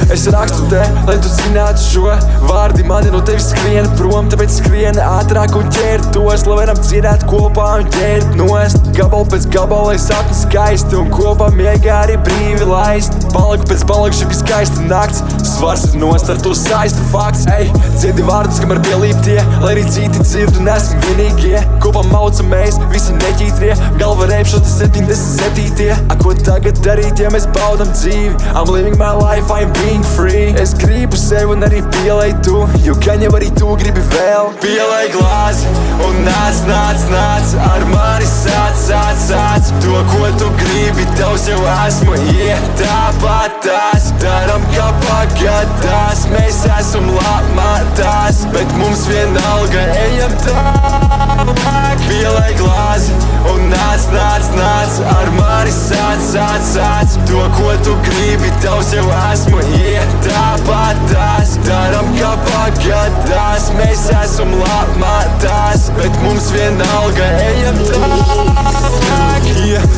Es rakstu te, lai tu zinātu šo vārdi mani no tevis skrien prom, tāpēc skrien ātrāk un ķēr tos, lai varam dziedāt kopā un ķērt nost. Gabalu pēc gabala, lai sapni skaisti un kopā miegā arī brīvi laist. Paliku pēc palikuši, ka skaista nakts, svars ir nost, ar to saista fakts. Ej, dziedi vārdus, kamēr pielīp tie, lai arī citi dzird un esmu vienīgie. Kopā maucamies, visi neķītrie, galva reipšot 77. Ko tagad darīt, ja mēs baudam dzīvi? I'm living my life, I'm being free. Es gribu sevi un arī pielai tu, jo gan jau arī tu gribi vēl. Pielai glāzi un nāc, nāc, nāc, ar mani sāc, sāc, sāc. To, ko tu gribi, tavs jau esmu, tāpat tās. Daram, kā pagadās, mēs esam labmatās, bet mums vienalga ejam tālāk. Pielai glāzi un nāc, nāc, nāc, ar mani sāc, sāc, sāc. To, ko tu gribi, tavs jau esmu, tāpat tās. Daram, kā pagadās, mēs esam labmatās, bet mums vienalga ejam tālāk.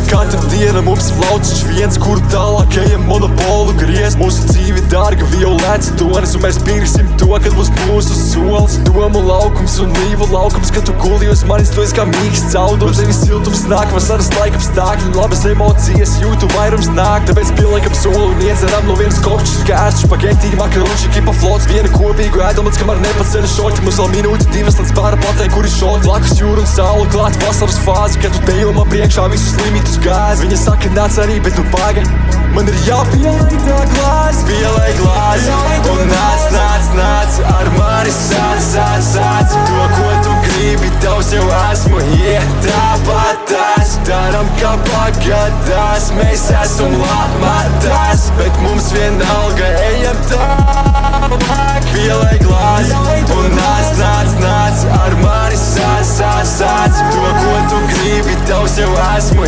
Katru dienu mums flaucis viens, kuru tālāk ejam monopolu griezt. Mūsu dzīve dārga violēts tonis, un mēs pirksim to, kad būs mūsu solis. Domu laukums un nīvu laukums, kad tu guli uz manis, tu esi kā mīgs caudums. Tevi siltums nāk, vasaras laika apstākļi, labas emocijas jūtu vairums nāk. Tāpēc pieliekam soli un iedzeram no vienas kopšķis gāstu, špagetī, makaruši, kipa flots. Vienu kopīgu ēdam, līdz kamēr nepaceļ šorti. Mums vēl minūti divas, līdz pāraplatē, kuri šorti. Lakus jūra un saula, klāt vasaras fāzi, kad tu teju man priekšā visus limitus gāzi. Viņa saka, nāc arī, bet tu paga, man ir jāpielai tā glāzi. Pielai glāzi un nāc, nāc, nāc, ar mani sāc, sāc, sāc. To, ko tu gribi, tavs jau esmu, tāpat tās. Daram, kā pagadās, mēs esam labmatās, bet mums vienalga ejam tālāk. Pielai glāzi un nāc, nāc, nāc, ar mani sāc, sāc, sāc. To, ko tu gribi, tavs jau esmu,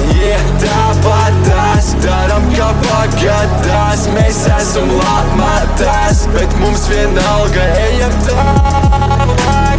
tāpat tās. Daram, kā pagadās, mēs esam labmatās, bet mums vienalga ejam tālāk.